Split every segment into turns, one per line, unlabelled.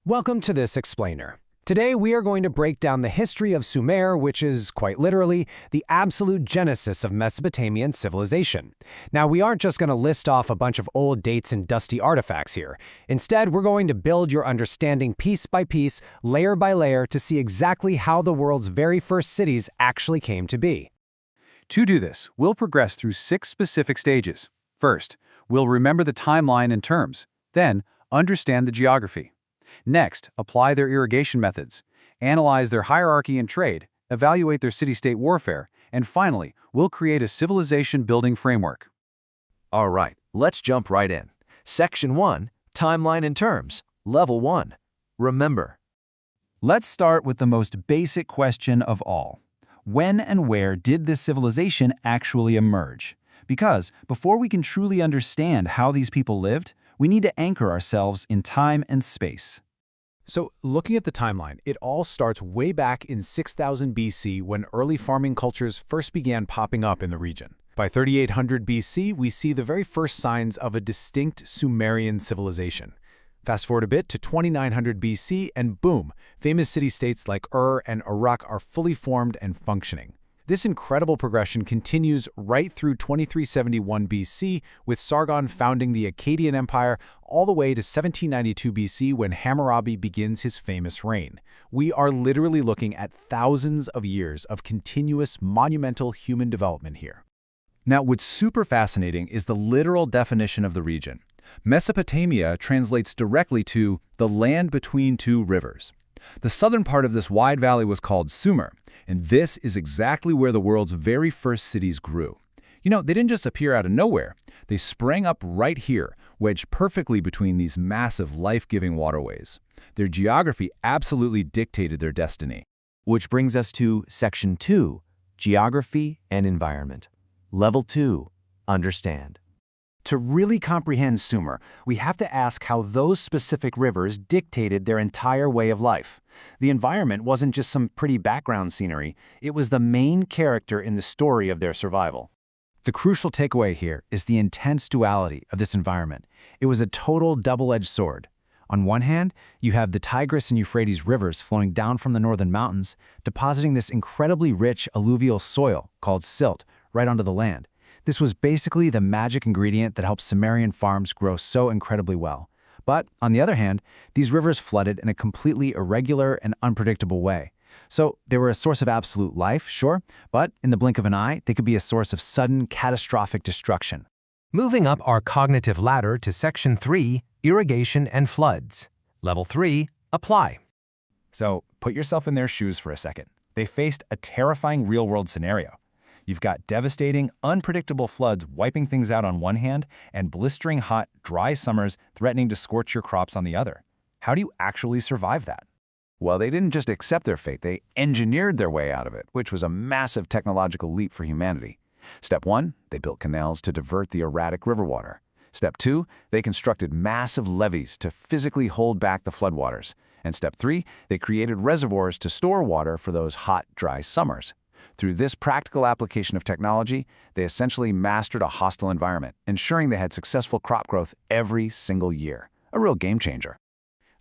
Welcome to this explainer. Today we are going to break down the history of Sumer, which is, quite literally, the absolute genesis of Mesopotamian civilization. Now, we aren't just going to list off a bunch of old dates and dusty artifacts here. Instead, we're going to build your understanding piece by piece, layer by layer, to see exactly how the world's very first cities actually came to be.
To do this, we'll progress through 6 specific stages. First, we'll remember the timeline and terms. Then, understand the geography. Next, apply their irrigation methods, analyze their hierarchy and trade, evaluate their city-state warfare, and finally, we'll create a civilization-building framework.
All right, let's jump right in. Section 1, Timeline and Terms, Level 1. Remember.
Let's start with the most basic question of all. When and where did this civilization actually emerge? Because before we can truly understand how these people lived, we need to anchor ourselves in time and space.
So, looking at the timeline, it all starts way back in 6000 BC when early farming cultures first began popping up in the region. By 3800 BC, we see the very first signs of a distinct Sumerian civilization. Fast forward a bit to 2900 BC, and boom, famous city-states like Ur and Uruk are fully formed and functioning. This incredible progression continues right through 2371 BC, with Sargon founding the Akkadian Empire, all the way to 1792 BC when Hammurabi begins his famous reign. We are literally looking at thousands of years of continuous, monumental human development here.
Now, what's super fascinating is the literal definition of the region. Mesopotamia translates directly to the land between two rivers. The southern part of this wide valley was called Sumer, and this is exactly where the world's very first cities grew. You know, they didn't just appear out of nowhere. They sprang up right here, wedged perfectly between these massive life-giving waterways. Their geography absolutely dictated their destiny.
Which brings us to Section 2, Geography and Environment. Level 2, Understand.
To really comprehend Sumer, we have to ask how those specific rivers dictated their entire way of life. The environment wasn't just some pretty background scenery, it was the main character in the story of their survival. The crucial takeaway here is the intense duality of this environment. It was a total double-edged sword. On one hand, you have the Tigris and Euphrates rivers flowing down from the northern mountains, depositing this incredibly rich alluvial soil called silt right onto the land. This was basically the magic ingredient that helped Sumerian farms grow so incredibly well. But, on the other hand, these rivers flooded in a completely irregular and unpredictable way. So, they were a source of absolute life, sure, but in the blink of an eye, they could be a source of sudden, catastrophic destruction.
Moving up our cognitive ladder to Section 3, Irrigation and Floods. Level 3, Apply.
So, put yourself in their shoes for a second. They faced a terrifying real-world scenario. You've got devastating, unpredictable floods wiping things out on one hand and blistering hot, dry summers threatening to scorch your crops on the other. How do you actually survive that?
Well, they didn't just accept their fate, they engineered their way out of it, which was a massive technological leap for humanity. Step 1, they built canals to divert the erratic river water. Step 2, they constructed massive levees to physically hold back the floodwaters. And Step 3, they created reservoirs to store water for those hot, dry summers. Through this practical application of technology, they essentially mastered a hostile environment, ensuring they had successful crop growth every single year. A real game changer.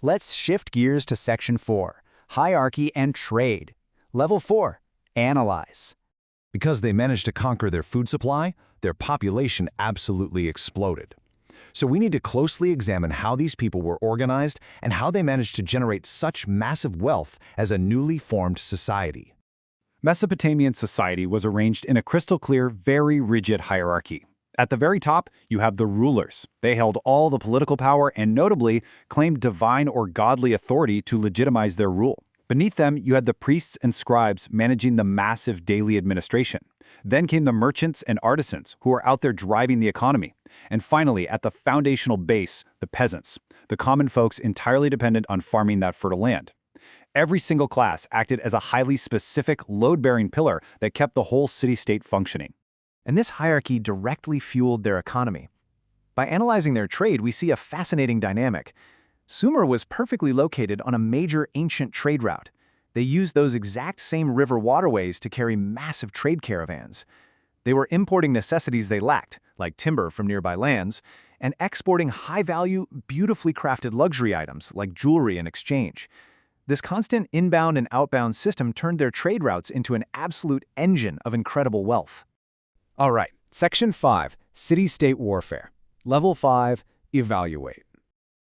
Let's shift gears to Section 4, Hierarchy and Trade. Level 4, Analyze.
Because they managed to conquer their food supply, their population absolutely exploded. So we need to closely examine how these people were organized and how they managed to generate such massive wealth as a newly formed society.
Mesopotamian society was arranged in a crystal-clear, very rigid hierarchy. At the very top, you have the rulers. They held all the political power and notably claimed divine or godly authority to legitimize their rule. Beneath them, you had the priests and scribes managing the massive daily administration. Then came the merchants and artisans who were out there driving the economy. And finally, at the foundational base, the peasants, the common folks entirely dependent on farming that fertile land. Every single class acted as a highly specific, load-bearing pillar that kept the whole city-state functioning.
And this hierarchy directly fueled their economy. By analyzing their trade, we see a fascinating dynamic. Sumer was perfectly located on a major ancient trade route. They used those exact same river waterways to carry massive trade caravans. They were importing necessities they lacked, like timber from nearby lands, and exporting high-value, beautifully crafted luxury items like jewelry in exchange. This constant inbound and outbound system turned their trade routes into an absolute engine of incredible wealth.
All right, Section 5, City-State Warfare. Level 5, Evaluate.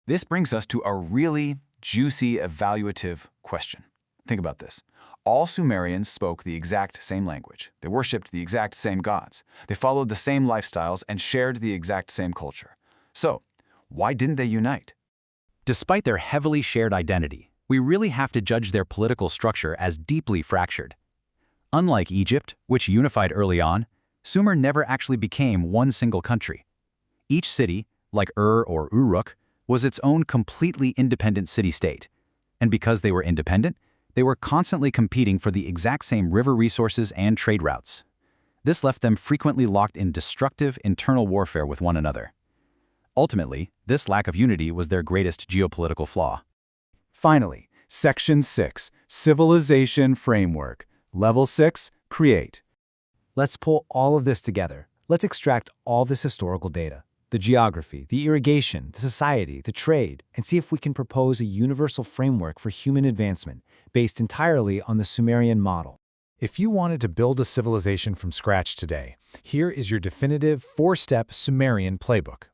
This brings us to a really juicy evaluative question. Think about this. All Sumerians spoke the exact same language. They worshipped the exact same gods. They followed the same lifestyles and shared the exact same culture. So, why didn't they unite?
Despite their heavily shared identity, we really have to judge their political structure as deeply fractured. Unlike Egypt, which unified early on, Sumer never actually became one single country. Each city, like or Uruk, was its own completely independent city-state. And because they were independent, they were constantly competing for the exact same river resources and trade routes. This left them frequently locked in destructive internal warfare with one another. Ultimately, this lack of unity was their greatest geopolitical flaw.
Finally, Section 6, Civilization Framework. Level 6, Create. Let's pull all of this together. Let's extract all this historical data, the geography, the irrigation, the society, the trade, and see if we can propose a universal framework for human advancement based entirely on the Sumerian model. If you wanted to build a civilization from scratch today, here is your definitive 4-step Sumerian playbook.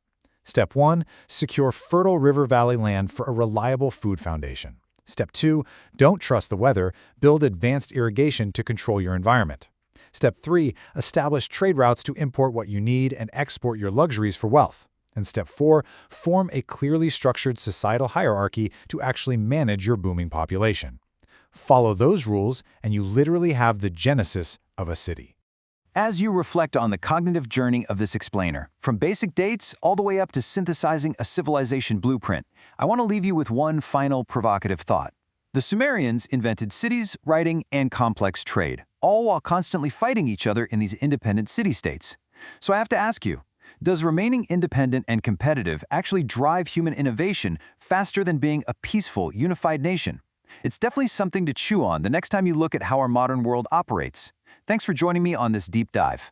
Step 1, secure fertile river valley land for a reliable food foundation. Step 2, don't trust the weather, build advanced irrigation to control your environment. Step 3, establish trade routes to import what you need and export your luxuries for wealth. And Step 4, form a clearly structured societal hierarchy to actually manage your booming population. Follow those rules, and you literally have the genesis of a city.
As you reflect on the cognitive journey of this explainer, from basic dates all the way up to synthesizing a civilization blueprint, I want to leave you with one final provocative thought. The Sumerians invented cities, writing, and complex trade, all while constantly fighting each other in these independent city-states. So I have to ask you, does remaining independent and competitive actually drive human innovation faster than being a peaceful, unified nation? It's definitely something to chew on the next time you look at how our modern world operates. Thanks for joining me on this deep dive.